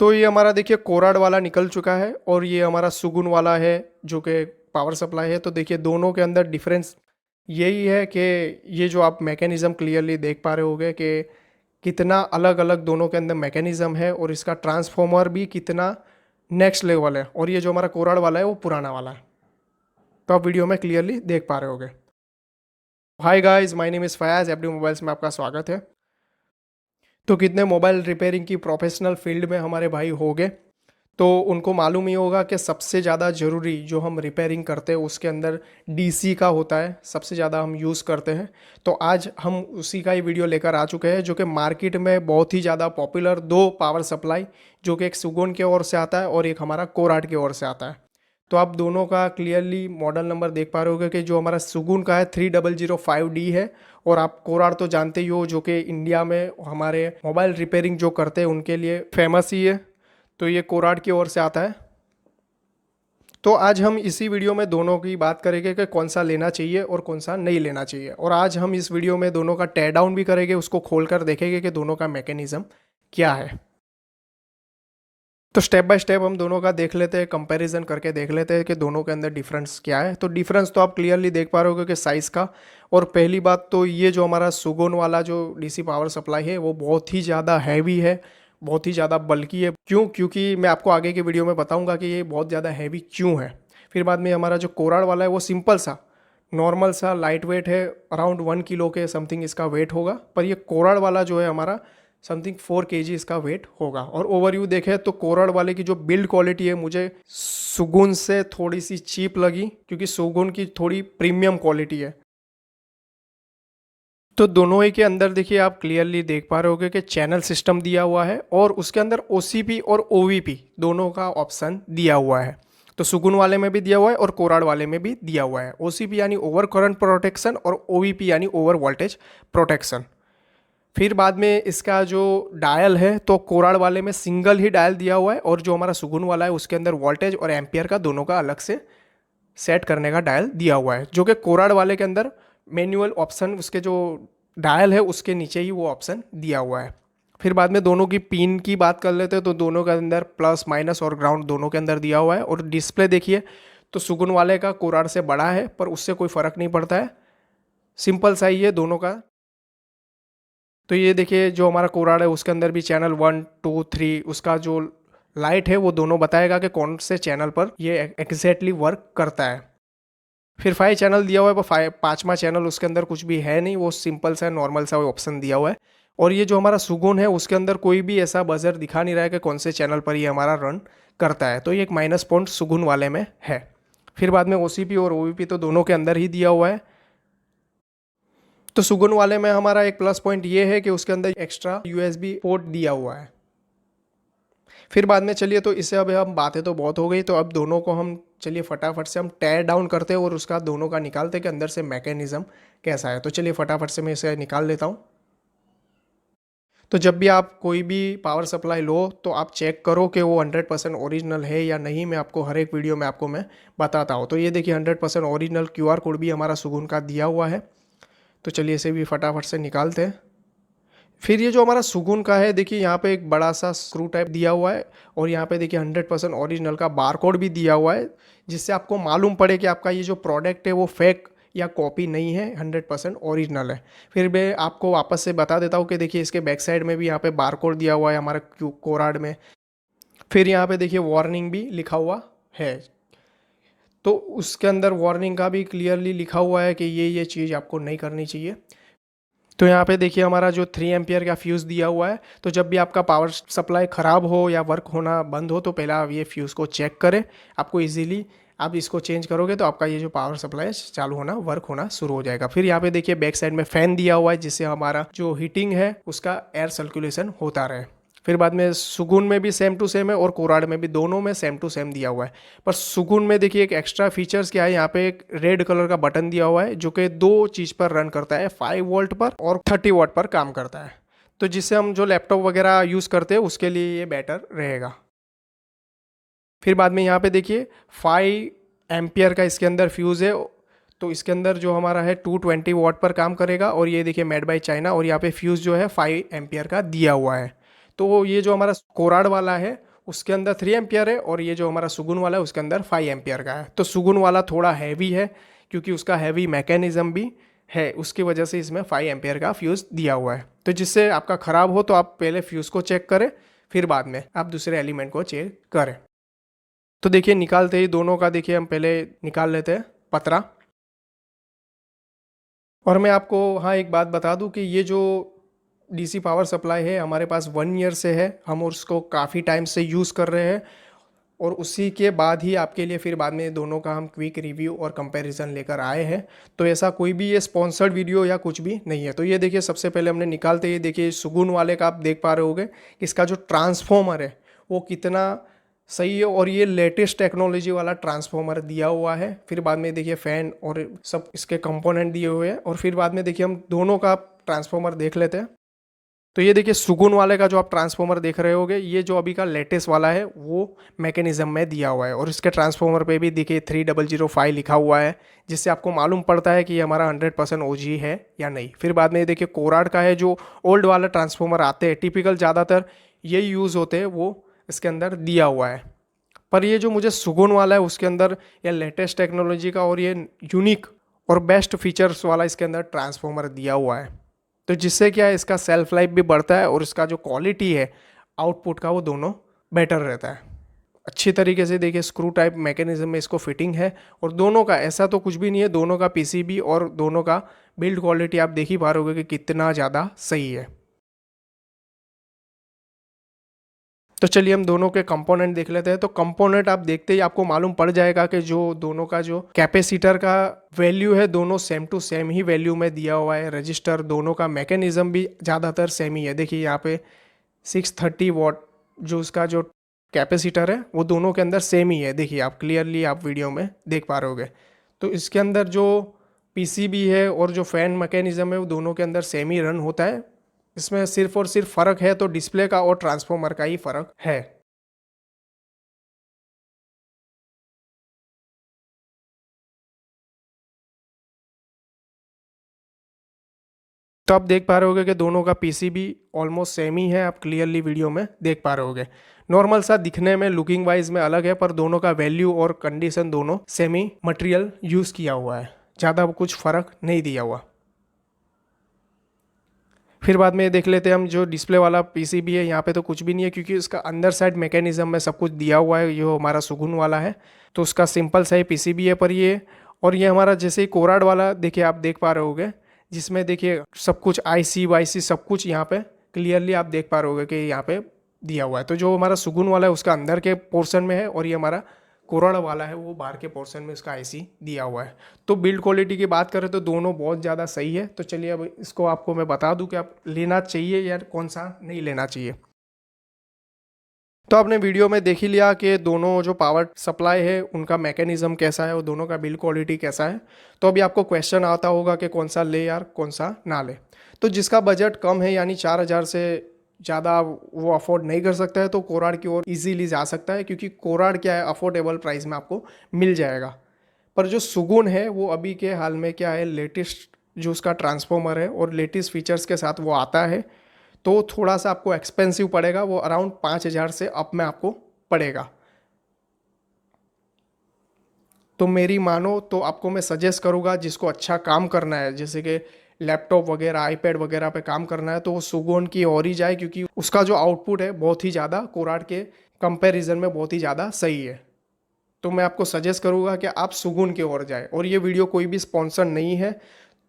तो ये हमारा देखिए कोराड वाला निकल चुका है और ये हमारा सुगुन वाला है जो कि पावर सप्लाई है। तो देखिए दोनों के अंदर डिफरेंस यही है कि ये जो आप मैकेनिज़्म क्लियरली देख पा रहे होगे कि कितना अलग अलग दोनों के अंदर मैकेनिज़्म है और इसका ट्रांसफॉर्मर भी कितना नेक्स्ट लेवल है, और ये जो हमारा कोराड वाला है वो पुराना वाला है। तो आप वीडियो में क्लियरली देख पा रहे होगे। Hi guys, my name is Fayaz, FD mobiles में आपका स्वागत है। तो कितने मोबाइल रिपेयरिंग की प्रोफेशनल फील्ड में हमारे भाई हो गए, तो उनको मालूम ही होगा कि सबसे ज़्यादा ज़रूरी जो हम रिपेयरिंग करते हैं उसके अंदर डीसी का होता है, सबसे ज़्यादा हम यूज़ करते हैं। तो आज हम उसी का ही वीडियो लेकर आ चुके हैं जो कि मार्केट में बहुत ही ज़्यादा पॉपुलर दो पावर सप्लाई, जो कि एक सुगुन की ओर से आता है और एक हमारा कोराड की ओर से आता है। तो आप दोनों का क्लियरली मॉडल नंबर देख पा रहे होगे कि जो हमारा सुगुन का है 3005D है, और आप कोराड तो जानते ही हो जो कि इंडिया में हमारे मोबाइल रिपेयरिंग जो करते हैं उनके लिए फेमस ही है। तो ये कोराड की ओर से आता है। तो आज हम इसी वीडियो में दोनों की बात करेंगे कि कौन सा लेना चाहिए और कौन सा नहीं लेना चाहिए, और आज हम इस वीडियो में दोनों का टेयर डाउन भी करेंगे, उसको खोलकर देखेंगे कि दोनों का मैकेनिज्म क्या है। तो स्टेप बाय स्टेप हम दोनों का देख लेते हैं, कंपैरिजन करके देख लेते हैं कि दोनों के अंदर डिफरेंस क्या है। तो डिफरेंस तो आप क्लियरली देख पा रहे हो कि साइज़ का। और पहली बात तो ये जो हमारा सुगोन वाला जो डीसी पावर सप्लाई है वो बहुत ही ज़्यादा हैवी है, बहुत ही ज़्यादा बल्कि है। क्यों? क्योंकि मैं आपको आगे की वीडियो में बताऊँगा कि ये बहुत ज़्यादा हैवी क्यों है। फिर बाद में हमारा जो कोराड वाला है वो सिंपल सा नॉर्मल सा लाइट वेट है, अराउंड 1 किलो के समथिंग इसका वेट होगा। पर ये कोराड वाला जो है हमारा समथिंग 4 kg इसका वेट होगा। और ओवरव्यू देखें तो कोराड वाले की जो बिल्ड क्वालिटी है मुझे सुगुन से थोड़ी सी चीप लगी, क्योंकि सुगुन की थोड़ी प्रीमियम क्वालिटी है। तो दोनों ही के अंदर देखिए आप क्लियरली देख पा रहे होगे कि चैनल सिस्टम दिया हुआ है और उसके अंदर ओसीपी और ओवीपी दोनों का ऑप्शन दिया हुआ है। तो सुगुन वाले में भी दिया हुआ है और कोराड वाले में भी दिया हुआ है। ओसीपी यानी ओवर करंट प्रोटेक्शन और ओवीपी यानी ओवर वोल्टेज प्रोटेक्शन। फिर बाद में इसका जो डायल है तो कोराड वाले में सिंगल ही डायल दिया हुआ है, और जो हमारा सुगुन वाला है उसके अंदर वोल्टेज और एम्पियर का दोनों का अलग से सेट करने का डायल दिया हुआ है, जो कि कोराड वाले के अंदर मैनुअल ऑप्शन उसके जो डायल है उसके नीचे ही वो ऑप्शन दिया हुआ है। फिर बाद में दोनों की पिन की बात कर लेते हैं तो दोनों के अंदर प्लस माइनस और ग्राउंड दोनों के अंदर दिया हुआ है। और डिस्प्ले देखिए तो सुगुन वाले का कोराड से बड़ा है, पर उससे कोई फ़र्क नहीं पड़ता है, सिंपल सा ही है दोनों का। तो ये देखिए जो हमारा कोराड है उसके अंदर भी चैनल 1 2 3 उसका जो लाइट है वो दोनों बताएगा कि कौन से चैनल पर ये एग्जैक्टली वर्क करता है। फिर 5 चैनल दिया हुआ है, पर पाँचवा चैनल उसके अंदर कुछ भी है नहीं, वो सिंपल सा नॉर्मल सा ऑप्शन दिया हुआ है। और ये जो हमारा सुगुन है उसके अंदर कोई भी ऐसा बजर दिखा नहीं रहा है कि कौन से चैनल पर ये हमारा रन करता है। तो ये एक माइनस पॉइंट सुगुन वाले में है। फिर बाद में ओसीपी और ओवीपी तो दोनों के अंदर ही दिया हुआ है। तो सुगुन वाले में हमारा एक प्लस पॉइंट ये है कि उसके अंदर एक्स्ट्रा यूएसबी पोर्ट दिया हुआ है। फिर बाद में चलिए, तो इससे अब हम बातें तो बहुत हो गई, तो अब दोनों को हम चलिए फटाफट से हम टेयर डाउन करते हैं और उसका दोनों का निकालते हैं कि अंदर से मैकेनिज्म कैसा है। तो चलिए फटाफट से मैं इसे निकाल लेता हूँ। तो जब भी आप कोई भी पावर सप्लाई लो तो आप चेक करो कि वो 100% ओरिजिनल है या नहीं। मैं आपको हर एक वीडियो में आपको मैं बताता हूँ। तो ये देखिए 100% ओरिजिनल क्यूआर कोड भी हमारा सुगुन का दिया हुआ है। तो चलिए इसे भी फटाफट से निकालते हैं। फिर ये जो हमारा सुगुन का है देखिए यहाँ पे एक बड़ा सा स्क्रू टाइप दिया हुआ है, और यहाँ पे देखिए 100% ओरिजिनल का बारकोड भी दिया हुआ है, जिससे आपको मालूम पड़े कि आपका ये जो प्रोडक्ट है वो फेक या कॉपी नहीं है, 100% ओरिजिनल है। फिर मैं आपको वापस से बता देता हूँ कि देखिए इसके बैक साइड में भी यहाँ पे बारकोड दिया हुआ है हमारे कोराड में। फिर यहाँ पे देखिए वार्निंग भी लिखा हुआ है। तो उसके अंदर वार्निंग का भी क्लियरली लिखा हुआ है कि ये चीज़ आपको नहीं करनी चाहिए। तो यहाँ पे देखिए हमारा जो 3 एम्पियर का फ्यूज़ दिया हुआ है। तो जब भी आपका पावर सप्लाई ख़राब हो या वर्क होना बंद हो तो पहले आप ये फ्यूज़ को चेक करें। आपको इजीली आप इसको चेंज करोगे तो आपका ये जो पावर सप्लाई है चालू होना, वर्क होना शुरू हो जाएगा। फिर यहाँ पे देखिए बैक साइड में फ़ैन दिया हुआ है, जिससे हमारा जो हीटिंग है उसका एयर सर्कुलेशन होता रहे। फिर बाद में सुगुन में भी सेम टू सेम है और कोराड में भी, दोनों में सेम टू सेम दिया हुआ है। पर सुगुन में देखिए एक एक्स्ट्रा फीचर्स क्या है, यहाँ पे एक रेड कलर का बटन दिया हुआ है जो कि दो चीज़ पर रन करता है, 5 वोल्ट पर और 30 वाट पर काम करता है। तो जिससे हम जो लैपटॉप वगैरह यूज़ करते हैं उसके लिए ये बेटर रहेगा। फिर बाद में यहाँ पे देखिए 5 एम्पियर का इसके अंदर फ्यूज़ है। तो इसके अंदर जो हमारा है 220 वाट पर काम करेगा, और ये देखिए मेड बाय चाइना, और यहाँ पे फ्यूज़ जो है 5 एम्पियर का दिया हुआ है। तो ये जो हमारा कोराड वाला है उसके अंदर 3 एम्पियर है और ये जो हमारा सुगुन वाला है उसके अंदर 5 एम्पियर का है। तो सुगुन वाला थोड़ा हैवी है क्योंकि उसका हैवी मैकेनिज्म भी है, उसकी वजह से इसमें 5 एम्पियर का फ्यूज़ दिया हुआ है। तो जिससे आपका ख़राब हो तो आप पहले फ्यूज़ को चेक करें, फिर बाद में आप दूसरे एलिमेंट को चेक करें। तो देखिए निकालते ही दोनों का, देखिए हम पहले निकाल लेते हैं पतरा। और मैं आपको हाँ एक बात बता दूं कि ये जो डीसी पावर सप्लाई है हमारे पास 1 ईयर से है, हम उसको काफ़ी टाइम से यूज़ कर रहे हैं और उसी के बाद ही आपके लिए फिर बाद में दोनों का हम क्विक रिव्यू और कंपैरिजन लेकर आए हैं। तो ऐसा कोई भी ये स्पॉन्सर्ड वीडियो या कुछ भी नहीं है। तो ये देखिए सबसे पहले हमने निकालते ही देखिए सुगुन वाले का आप देख पा रहे होगे कि इसका जो ट्रांसफॉर्मर है वो कितना सही है और ये लेटेस्ट टेक्नोलॉजी वाला ट्रांसफॉर्मर दिया हुआ है। फिर बाद में देखिए फ़ैन और सब इसके कंपोनेंट दिए हुए हैं और फिर बाद में देखिए हम दोनों का ट्रांसफॉर्मर देख लेते हैं। तो ये देखिए सुगुन वाले का जो आप ट्रांसफॉर्मर देख रहे होगे, ये जो अभी का लेटेस्ट वाला है वो मैकेनिज्म में दिया हुआ है और इसके ट्रांसफॉर्मर पे भी देखिए 3005 लिखा हुआ है, जिससे आपको मालूम पड़ता है कि ये हमारा 100% ओजी है या नहीं। फिर बाद में देखिए कोराड का है, जो ओल्ड वाला ट्रांसफॉर्मर आते हैं टिपिकल ज़्यादातर यही यूज़ होते हैं, वो इसके अंदर दिया हुआ है। पर ये जो मुझे सुगुन वाला है उसके अंदर ये लेटेस्ट टेक्नोलॉजी का और ये यूनिक और बेस्ट फीचर्स वाला इसके अंदर ट्रांसफॉर्मर दिया हुआ है। तो जिससे क्या है इसका सेल्फ लाइफ भी बढ़ता है और इसका जो क्वालिटी है आउटपुट का वो दोनों बेटर रहता है। अच्छी तरीके से देखिए स्क्रू टाइप मैकेनिज्म में इसको फिटिंग है और दोनों का ऐसा तो कुछ भी नहीं है, दोनों का पीसीबी और दोनों का बिल्ड क्वालिटी आप देख ही पा रहे होगे कि कितना ज़्यादा सही है। तो चलिए हम दोनों के कंपोनेंट देख लेते हैं। तो कंपोनेंट आप देखते ही आपको मालूम पड़ जाएगा कि जो दोनों का जो कैपेसिटर का वैल्यू है दोनों सेम टू सेम ही वैल्यू में दिया हुआ है। रजिस्टर दोनों का मैकेनिज्म भी ज़्यादातर सेम ही है। देखिए यहाँ पे 630 वॉट जो उसका जो कैपेसिटर है वो दोनों के अंदर सेम ही है। देखिए आप क्लियरली आप वीडियो में देख पा रहे होगे। तो इसके अंदर जो पीसीबी है और जो फैन मैकेनिज्म है वो दोनों के अंदर सेम ही रन होता है। इसमें सिर्फ और सिर्फ फ़र्क है तो डिस्प्ले का और ट्रांसफॉर्मर का ही फ़र्क है। तो आप देख पा रहे होगे कि दोनों का पीसीबी ऑलमोस्ट सेम ही है, आप क्लियरली वीडियो में देख पा रहे होगे। नॉर्मल सा दिखने में लुकिंग वाइज में अलग है पर दोनों का वैल्यू और कंडीशन दोनों सेम ही मटेरियल यूज़ किया हुआ है, ज़्यादा कुछ फ़र्क नहीं दिया हुआ। फिर बाद में देख लेते हैं हम जो डिस्प्ले वाला पीसीबी है, यहाँ पे तो कुछ भी नहीं है क्योंकि उसका अंदर साइड मैकेनिज्म में सब कुछ दिया हुआ है। जो हमारा सुगुन वाला है तो उसका सिंपल सा ही पीसीबी है पर ये, और ये हमारा जैसे कोराड वाला देखिए आप देख पा रहे होगे जिसमें देखिए सब कुछ आईसी वाईसी सब कुछ यहाँ पे क्लियरली आप देख पा रहे होगे कि यहाँ पे दिया हुआ है। तो जो हमारा सुगुन वाला है उसका अंदर के पोर्शन में है और ये हमारा कोराड वाला है वो बाहर के पोर्शन में इसका आईसी दिया हुआ है। तो बिल्ड क्वालिटी की बात करें तो दोनों बहुत ज़्यादा सही है। तो चलिए अब इसको आपको मैं बता दूं कि आप लेना चाहिए या कौन सा नहीं लेना चाहिए। तो आपने वीडियो में देख ही लिया कि दोनों जो पावर सप्लाई है उनका मैकेनिज्म कैसा है और दोनों का बिल्ड क्वालिटी कैसा है। तो अभी आपको क्वेश्चन आता होगा कि कौन सा ले यार कौन सा ना ले। तो जिसका बजट कम है यानी 4000 से ज़्यादा वो अफोर्ड नहीं कर सकता है तो कोराड की ओर इजीली जा सकता है, क्योंकि कोराड क्या है अफोर्डेबल प्राइस में आपको मिल जाएगा। पर जो सुगुन है वो अभी के हाल में क्या है लेटेस्ट जो उसका ट्रांसफॉर्मर है और लेटेस्ट फीचर्स के साथ वो आता है तो थोड़ा सा आपको एक्सपेंसिव पड़ेगा, वो अराउंड 5000 से अप में आपको पड़ेगा। तो मेरी मानो तो आपको मैं सजेस्ट करूँगा जिसको अच्छा काम करना है जैसे कि लैपटॉप वगैरह आईपैड वगैरह पे काम करना है तो वो सुगुन की ओर ही जाए, क्योंकि उसका जो आउटपुट है बहुत ही ज़्यादा कोराड के कंपैरिजन में बहुत ही ज़्यादा सही है। तो मैं आपको सजेस्ट करूँगा कि आप सुगुन की ओर जाए। और ये वीडियो कोई भी स्पॉन्सर नहीं है,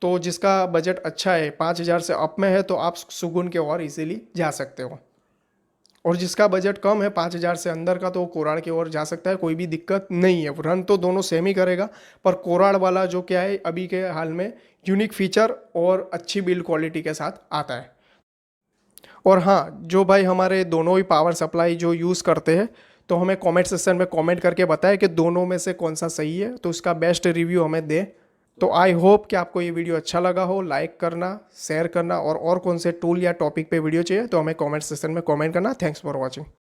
तो जिसका बजट अच्छा है 5000 से अप में है तो आप सुगुन के ओर इजीली जा सकते हो, और जिसका बजट कम है 5000 से अंदर का तो वो कोराड की ओर जा सकता है, कोई भी दिक्कत नहीं है। रन तो दोनों सेम ही करेगा पर कोराड वाला जो क्या है अभी के हाल में यूनिक फीचर और अच्छी बिल्ड क्वालिटी के साथ आता है। और हाँ, जो भाई हमारे दोनों ही पावर सप्लाई जो यूज़ करते हैं तो हमें कमेंट सेक्शन में कमेंट करके बताएं कि दोनों में से कौन सा सही है, तो उसका बेस्ट रिव्यू हमें दें। तो आई होप कि आपको ये वीडियो अच्छा लगा हो। लाइक करना, शेयर करना, और कौन से टूल या टॉपिक पे वीडियो चाहिए तो हमें कमेंट सेक्शन में कमेंट करना। Thanks for watching.